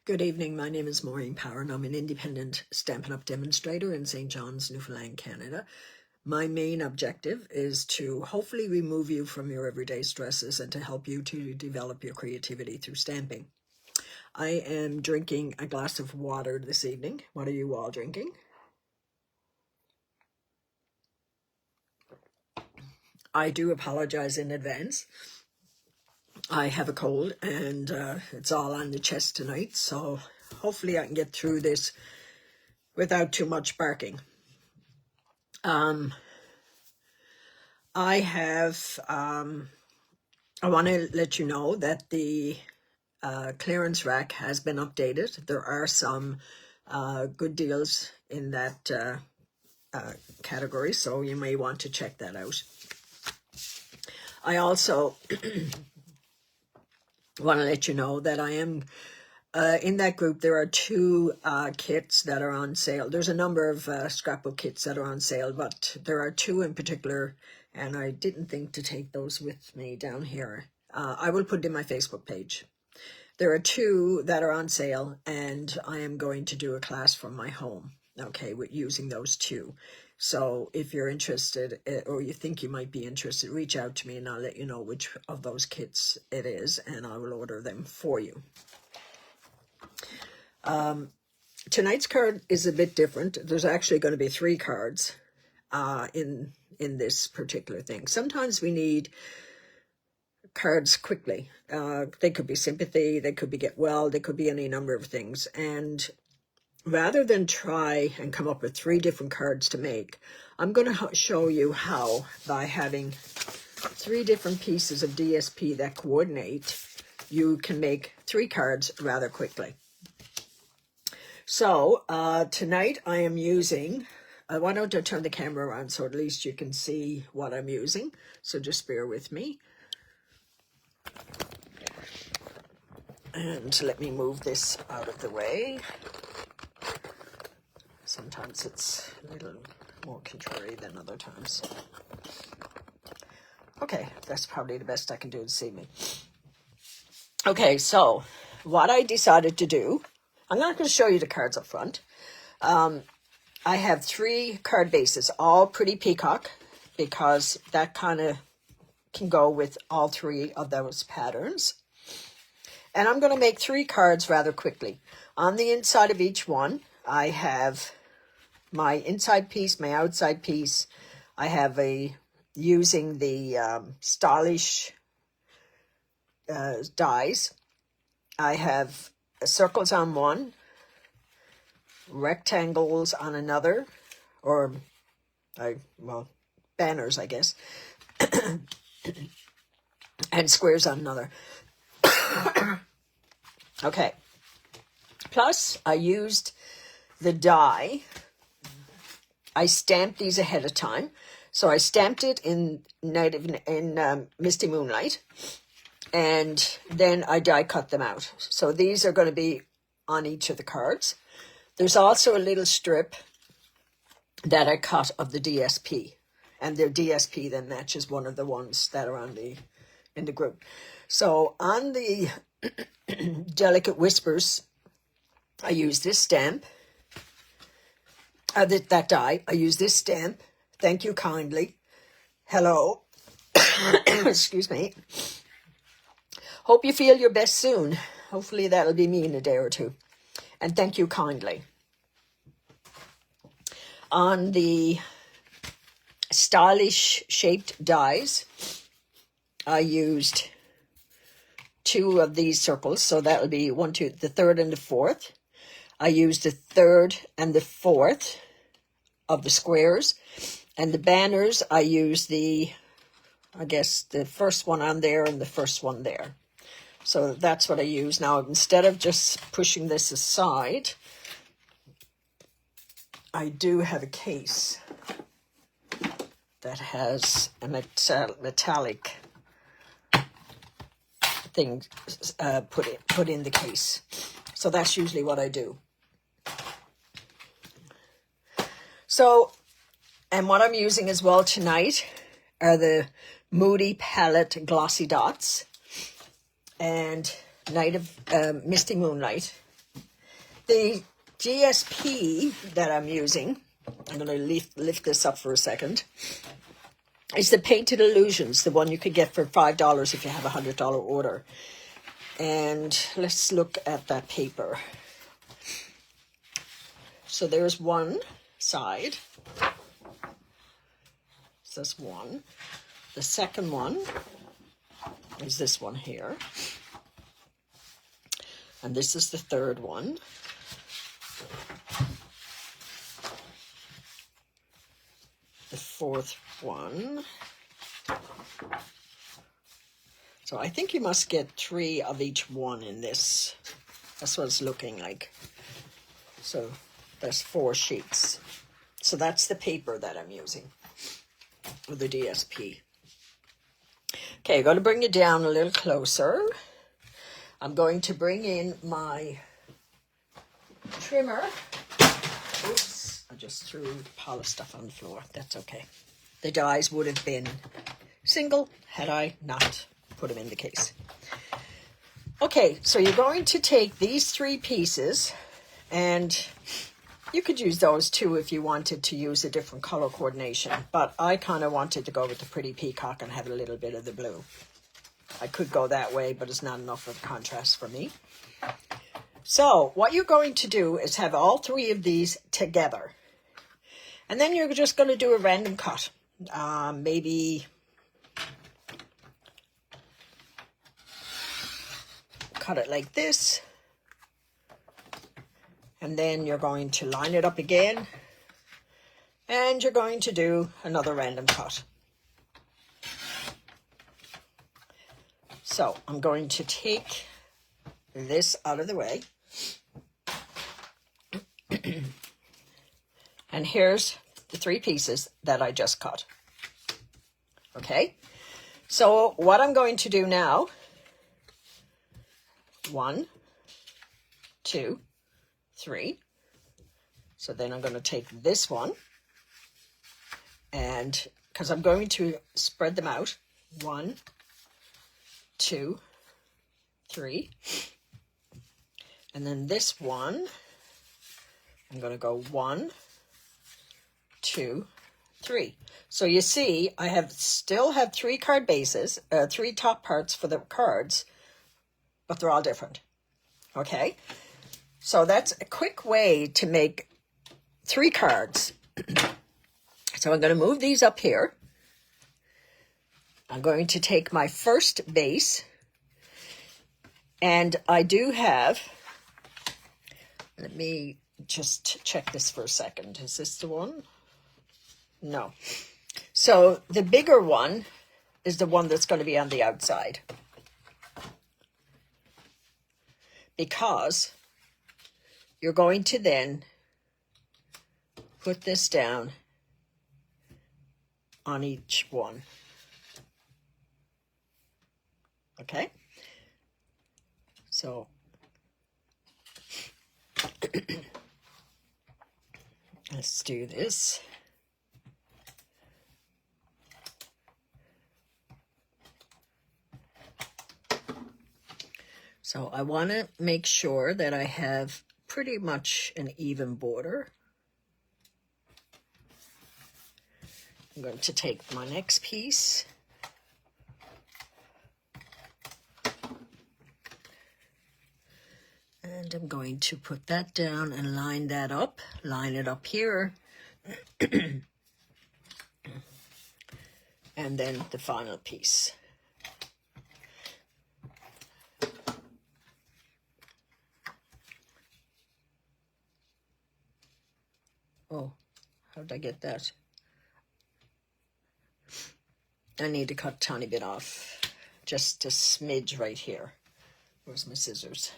Good evening, my name is Maureen Power and I'm an independent Stampin' Up! Demonstrator in St. John's, Newfoundland, Canada. My main objective is to hopefully remove you from your everyday stresses and to help you to develop your creativity through stamping. I am drinking a glass of water this evening. What are you all drinking? I do apologize in advance. I have a cold and it's all on the chest tonight, so hopefully I can get through this without too much barking. I want to let you know that the clearance rack has been updated. There are some good deals in that category, so you may want to check that out. I also want to let you know that I am in that group. There are two kits that are on sale. There's a number of scrapbook kits that are on sale, but there are two in particular, and I didn't think to take those with me down here. I will put it in my Facebook page. There are two that are on sale, and I am going to do a class from my home, okay, with using those two. So if you're interested, or you think you might be interested, reach out to me and I'll let you know which of those kits it is, and I will order them for you. Tonight's card is a bit different. There's actually going to be 3 cards in this particular thing. Sometimes we need cards quickly. They could be sympathy, they could be get well, they could be any number of things. And rather than try and come up with 3 different cards to make, I'm going to show you how, by having 3 different pieces of DSP that coordinate, you can make 3 cards rather quickly. So tonight I am using, why don't I turn the camera around so at least you can see what I'm using. So just bear with me. And let me move this out of the way. Sometimes it's a little more contrary than other times. Okay, that's probably the best I can do this evening. Okay, so what I decided to do, I'm not going to show you the cards up front. I have 3 card bases, all pretty peacock, because that kind of can go with all 3 of those patterns. And I'm going to make 3 cards rather quickly. On the inside of each one, I have my inside piece, my outside piece. I have using the stylish dies. I have circles on one, rectangles on another, or banners, I guess, and squares on another. Okay. Plus, I used the die. I stamped these ahead of time. So I stamped it in Misty Moonlight, and then I die cut them out. So these are going to be on each of the cards. There's also a little strip that I cut of the DSP, and the DSP then matches one of the ones that are in the group. So on the Delicate Whispers, I use this stamp, that die. I use this stamp. Thank you kindly. Hello. Excuse me. Hope you feel your best soon. Hopefully that'll be me in a day or 2. And thank you kindly. On the stylish shaped dies, I used 2 of these circles. So that'll be 1, 2, the 3rd and the 4th. I used the 3rd and the 4th of the squares. And the banners, I used the first one on there and the first one there. So that's what I use. Now, instead of just pushing this aside, I do have a case that has a metallic thing put in the case. So that's usually what I do. So, and what I'm using as well tonight are the Moody Palette Glossy Dots and Misty Moonlight. The GSP that I'm using, I'm going to lift this up for a second, is the Painted Illusions, the one you could get for $5 if you have a $100 order. And let's look at that paper. So there's one side. So that's one. The second one is this one here. And this is the third one. The fourth one. So I think you must get 3 of each one in this. That's what it's looking like. So there's 4 sheets. So that's the paper that I'm using with the DSP. Okay, I'm going to bring it down a little closer. I'm going to bring in my trimmer. Oops, I just threw a pile of stuff on the floor. That's okay. The dies would have been single had I not put them in the case. Okay, so you're going to take these 3 pieces, and you could use those too if you wanted to use a different color coordination, but I kind of wanted to go with the pretty peacock and have a little bit of the blue. I could go that way, but it's not enough of contrast for me. So what you're going to do is have all 3 of these together, and then you're just going to do a random cut. Maybe cut it like this, and then you're going to line it up again, and you're going to do another random cut. So I'm going to take this out of the way, and here's the 3 pieces that I just cut. Okay, so what I'm going to do now, 1, 2, 3. So then I'm going to take this one, and because I'm going to spread them out, 1, 2, 3, and then this one, I'm going to go 1, 2, 3. So you see, I still have 3 card bases, 3 top parts for the cards, but they're all different. Okay, so that's a quick way to make 3 cards. So I'm going to move these up here. I'm going to take my first base, and I do have, let me just check this for a second. Is this the one? No. So the bigger one is the one that's going to be on the outside, because you're going to then put this down on each one. Okay, so let's do this. So I want to make sure that I have pretty much an even border. I'm going to take my next piece, and I'm going to put that down and line that up, line it up here, and then the final piece. Oh, how did I get that? I need to cut a tiny bit off, just a smidge right here. Where's my scissors?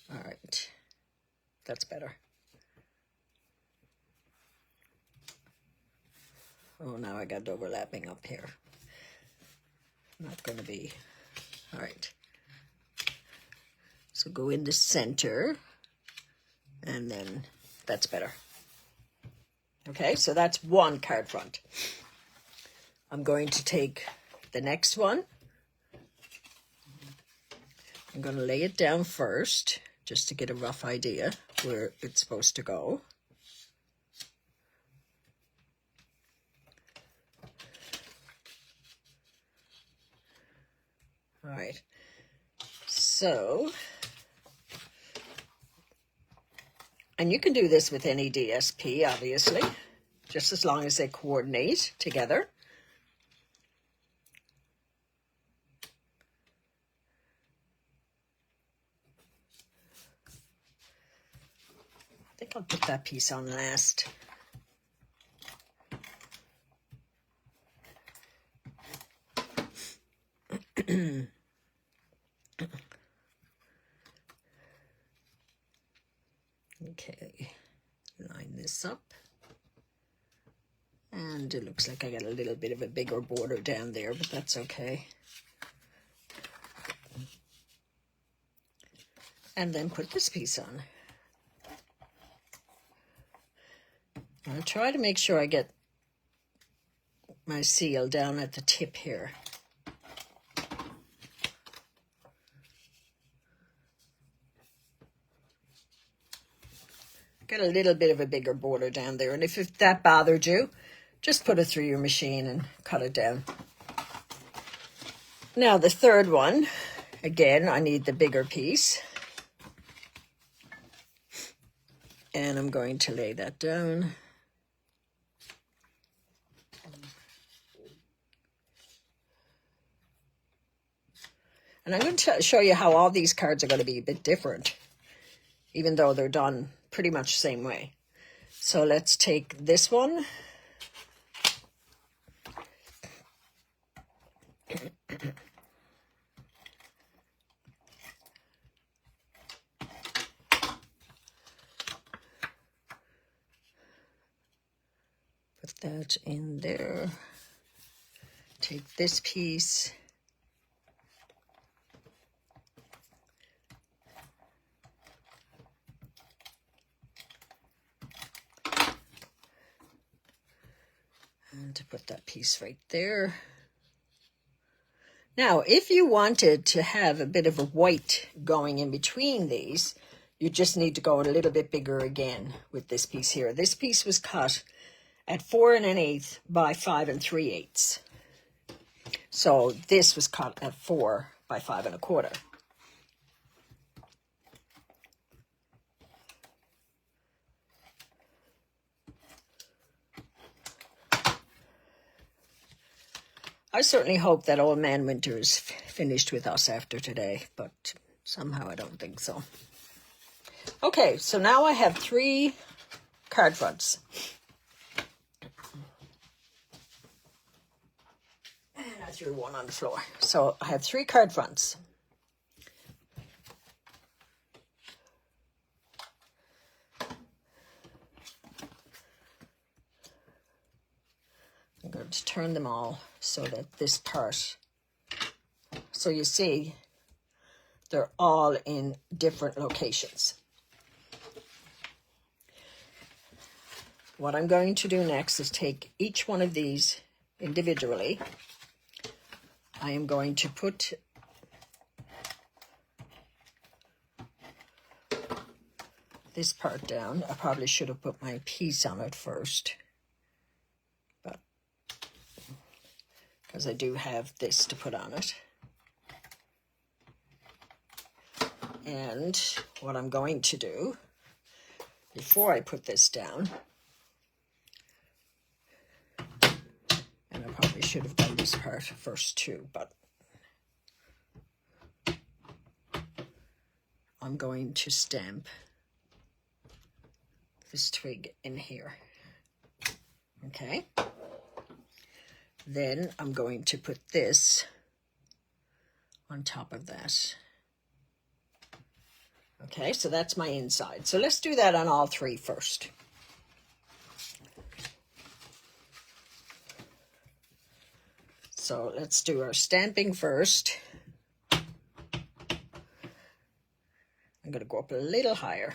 All right, that's better. Oh, now I got overlapping up here. Not going to be, all right. So go in the center, and then that's better. Okay, so that's one card front. I'm going to take the next one. I'm going to lay it down first, just to get a rough idea where it's supposed to go. All right, so, and you can do this with any DSP, obviously, just as long as they coordinate together. I think I'll put that piece on last. Okay, line this up. And it looks like I got a little bit of a bigger border down there, but that's okay. And then put this piece on. I'll try to make sure I get my seal down at the tip here. Got a little bit of a bigger border down there, and if that bothered you, just put it through your machine and cut it down. Now the third one, again, I need the bigger piece. And I'm going to lay that down. And I'm going to show you how all these cards are going to be a bit different, even though they're done pretty much the same way. So let's take this one. Put that in there. Take this piece. And to put that piece right there. Now, if you wanted to have a bit of a white going in between these, you just need to go a little bit bigger again with this piece here. This piece was cut at 4 1/8 by 5 3/8. So this was cut at 4 by 5 1/4. I certainly hope that Old Man Winter is finished with us after today, but somehow I don't think so. Okay, so now I have 3 card fronts. And I threw one on the floor. So I have 3 card fronts. I'm going to turn them all so that this part, so you see, they're all in different locations. What I'm going to do next is take each one of these individually. I am going to put this part down. I probably should have put my piece on it first, but because I do have this to put on it. And what I'm going to do, before I put this down, and I probably should have done this part first too, but I'm going to stamp this twig in here. Okay. Then I'm going to put this on top of that. Okay, so that's my inside. So let's do that on all 3 first. So let's do our stamping first. I'm going to go up a little higher.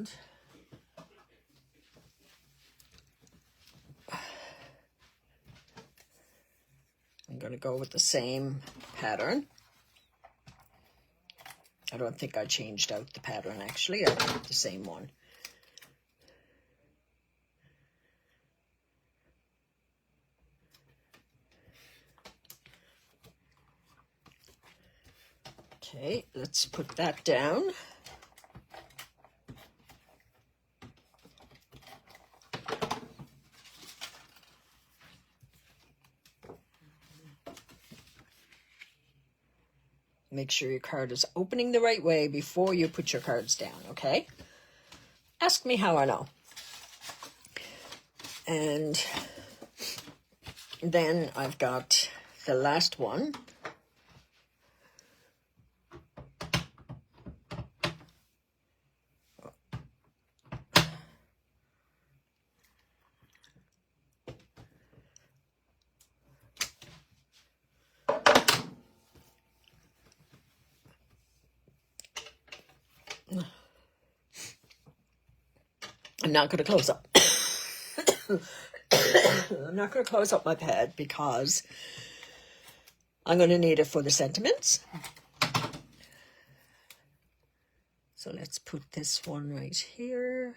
And I'm going to go with the same pattern. I don't think I changed out the pattern actually. I put the same one. Okay, let's put that down. Make sure your card is opening the right way before you put your cards down, okay? Ask me how I know. And then I've got the last one. I'm not going to close up. I'm not going to close up my pad because I'm going to need it for the sentiments. So let's put this one right here.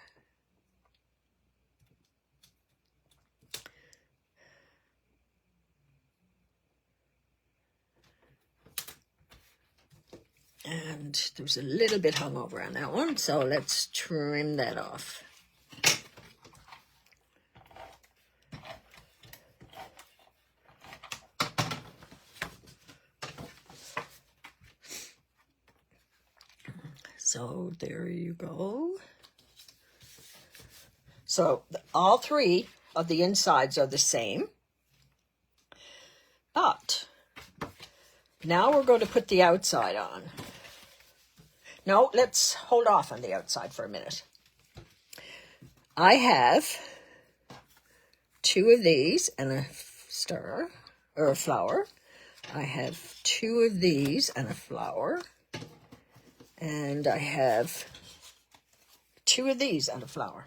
And there's a little bit hung over on that one, so let's trim that off. So there you go. So all three of the insides are the same, but now we're going to put the outside on. No, let's hold off on the outside for a minute. I have two of these and a star or a flower. I have two of these and a flower. And I have two of these and a flower.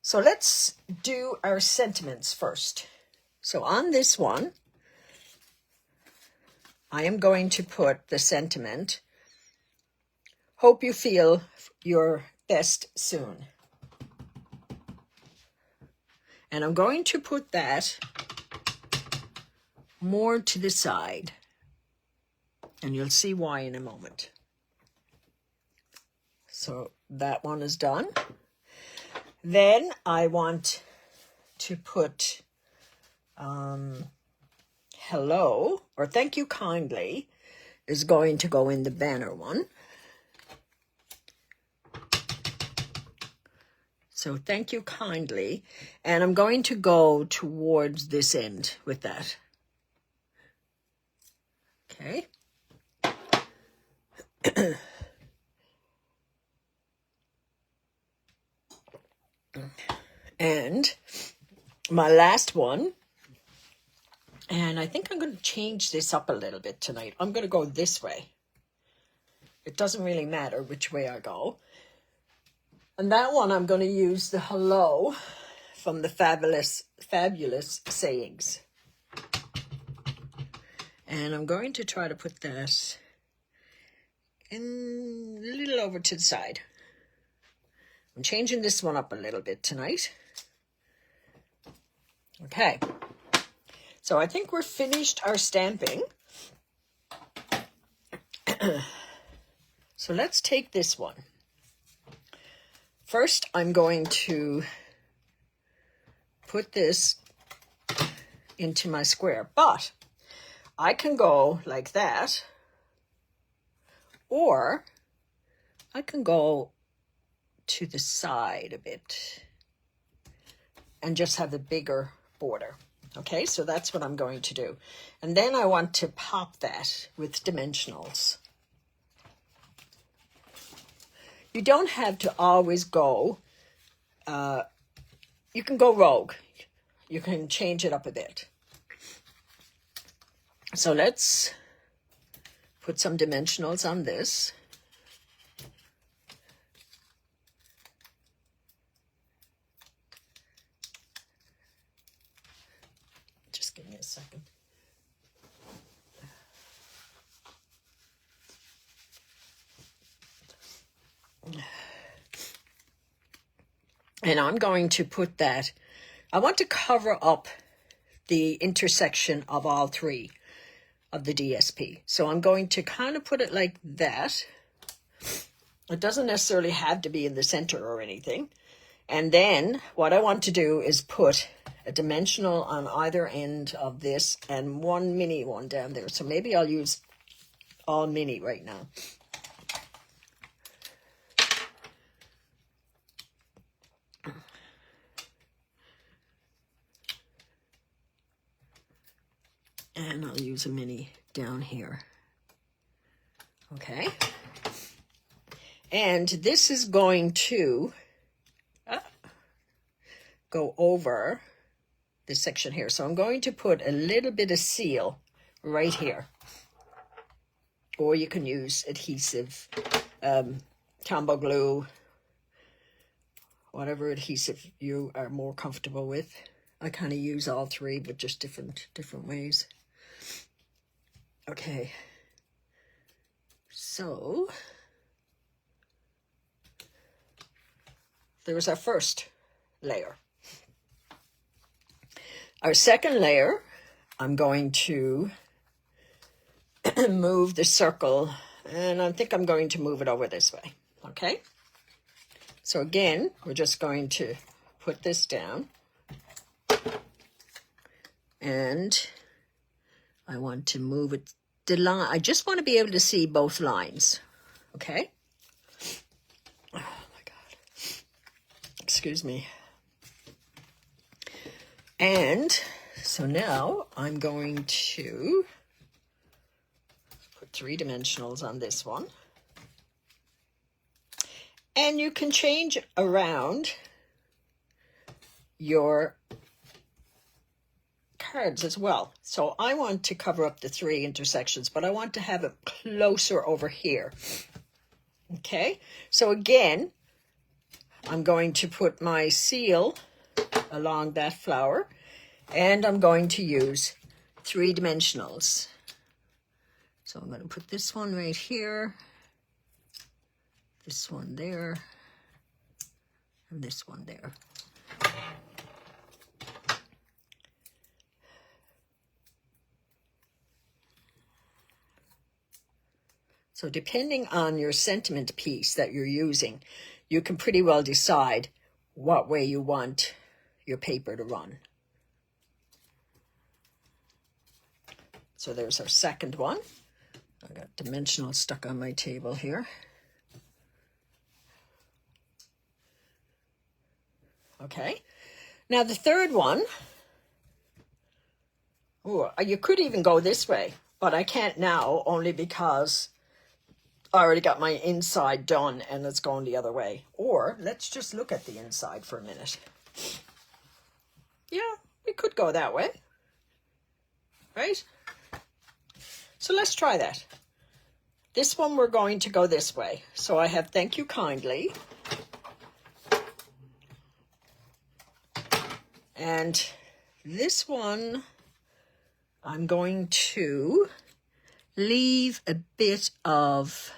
So let's do our sentiments first. So on this one, I am going to put the sentiment, hope you feel your best soon. And I'm going to put that more to the side. And you'll see why in a moment. So that one is done. Then I want to put hello or thank you kindly is going to go in the banner one. So thank you kindly. And I'm going to go towards this end with that. Okay. And my last one, and I think I'm going to change this up a little bit tonight. I'm going to go this way. It doesn't really matter which way I go. And that one I'm going to use the hello from the fabulous sayings. And I'm going to try to put that in a little over to the side. I'm changing this one up a little bit tonight. Okay. So I think we're finished our stamping. So let's take this one. First, I'm going to put this into my square, but I can go like that, or I can go to the side a bit and just have a bigger border. Okay, so that's what I'm going to do. And then I want to pop that with dimensionals. You don't have to always go, you can go rogue. You can change it up a bit. So let's put some dimensionals on this. second. And I'm going to put that, I want to cover up the intersection of all three of the DSP. So I'm going to kind of put it like that. It doesn't necessarily have to be in the center or anything. And then what I want to do is put a dimensional on either end of this and one mini one down there. So maybe I'll use all mini right now. And I'll use a mini down here. Okay. And this is going to go over this section here. So I'm going to put a little bit of seal right here. Or you can use adhesive, combo glue, whatever adhesive you are more comfortable with. I kind of use all three, but just different ways. Okay. So there's our first layer. Our second layer, I'm going to move the circle, and I think I'm going to move it over this way, okay? So again, we're just going to put this down, and I want to move it, the line, I just want to be able to see both lines, okay? Oh my God. Excuse me. And so now I'm going to put 3 dimensionals on this one. And you can change around your cards as well. So I want to cover up the 3 intersections, but I want to have it closer over here. Okay, so again, I'm going to put my seal along that flower, and I'm going to use 3 dimensionals. So I'm going to put this one right here, this one there, and this one there. So depending on your sentiment piece that you're using, you can pretty well decide what way you want your paper to run. So there's our second one. I got dimensional stuck on my table here. Okay. Now the third one, oh, you could even go this way, but I can't now only because I already got my inside done and it's going the other way. Or let's just look at the inside for a minute. Yeah, we could go that way, right? So let's try that. This one we're going to go this way. So I have thank you kindly. And this one, I'm going to leave a bit of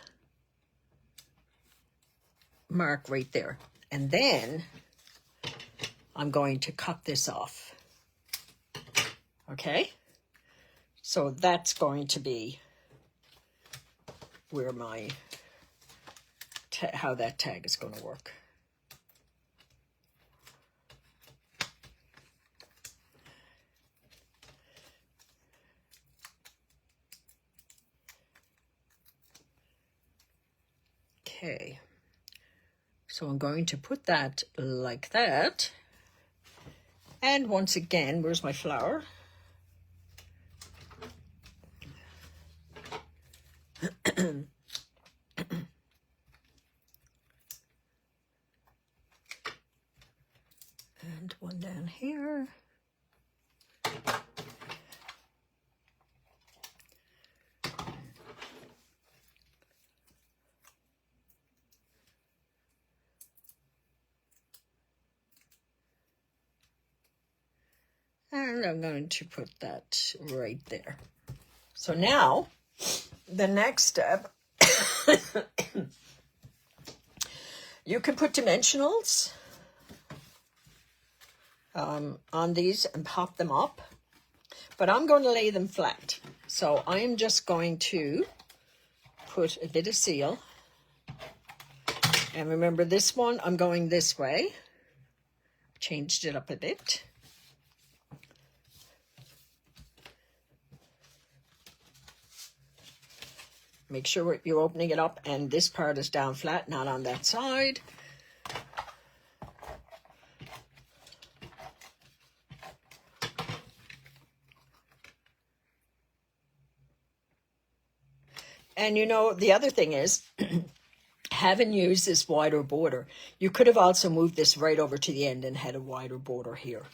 mark right there. And then I'm going to cut this off. Okay? So that's going to be where my, how that tag is going to work. Okay, so I'm going to put that like that. And once again, where's my flower? And one down here. And I'm going to put that right there. So now, the next step, you can put dimensionals on these and pop them up. But I'm going to lay them flat. So I'm just going to put a bit of seal. And remember this one, I'm going this way. Changed it up a bit. Make sure you're opening it up and this part is down flat, not on that side. And you know, the other thing is, having used this wider border, you could have also moved this right over to the end and had a wider border here.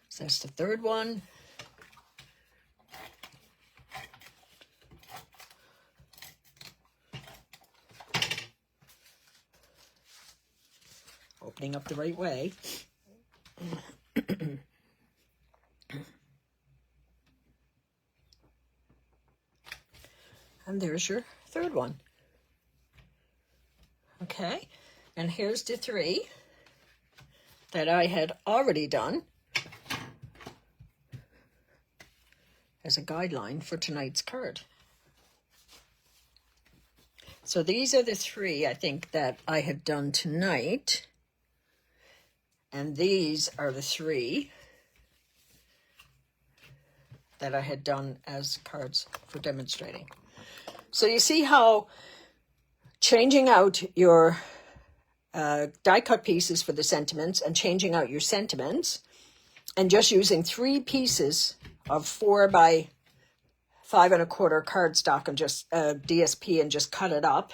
So that's the third one. Opening up the right way. And there's your third one. Okay, and here's the 3 that I had already done as a guideline for tonight's card. So these are the 3 I think that I have done tonight. And these are the 3 that I had done as cards for demonstrating. So you see how changing out your die cut pieces for the sentiments and changing out your sentiments and just using 3 pieces of 4 by 5 1/4 cardstock and just DSP and just cut it up.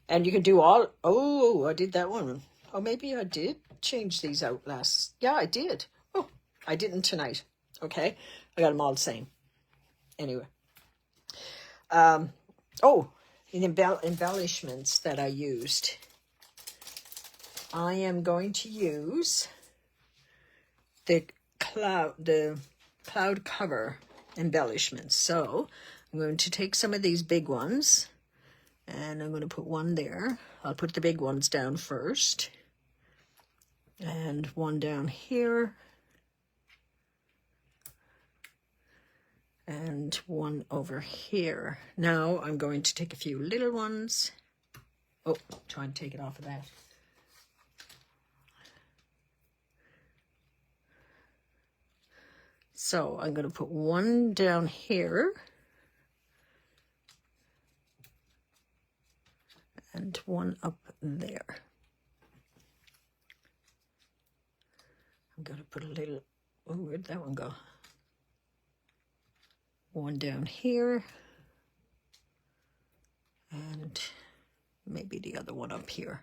And you can do all, oh, I did that one. Oh, maybe I did change these out last. Yeah, I did. Oh, I didn't tonight. Okay, I got them all the same. Anyway. Oh, the embellishments that I used. I am going to use the cloud cover embellishments. So I'm going to take some of these big ones and I'm going to put one there. I'll put the big ones down first. And one down here. And one over here. Now I'm going to take a few little ones. Oh, try and take it off of that. So I'm going to put one down here. And one up there. I'm going to put a little, oh, where'd that one go? One down here, and maybe the other one up here.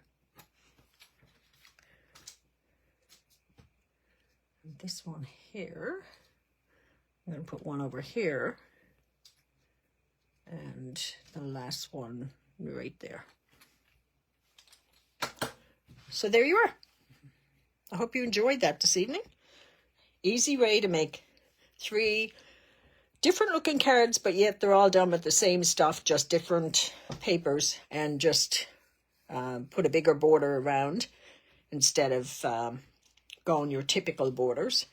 And this one here, I'm going to put one over here, and the last one right there. So there you are. I hope you enjoyed that this evening. Easy way to make 3 different looking cards, but yet they're all done with the same stuff, just different papers, and just put a bigger border around instead of going your typical borders.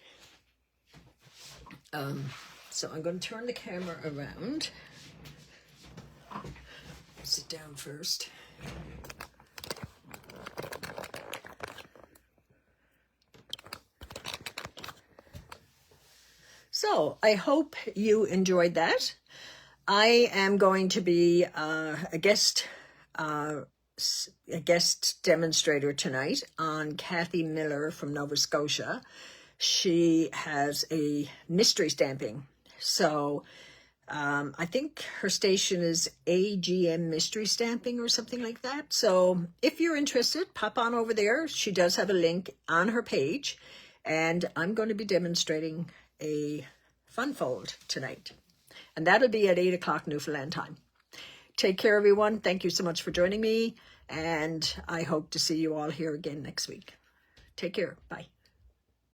So I'm going to turn the camera around. Sit down first. So I hope you enjoyed that. I am going to be a guest demonstrator tonight on Kathy Miller from Nova Scotia. She has a mystery stamping. So I think her station is AGM Mystery Stamping or something like that. So if you're interested, pop on over there. She does have a link on her page. And I'm going to be demonstrating a fun fold tonight. And that'll be at 8 o'clock Newfoundland time. Take care, everyone. Thank you so much for joining me. And I hope to see you all here again next week. Take care. Bye.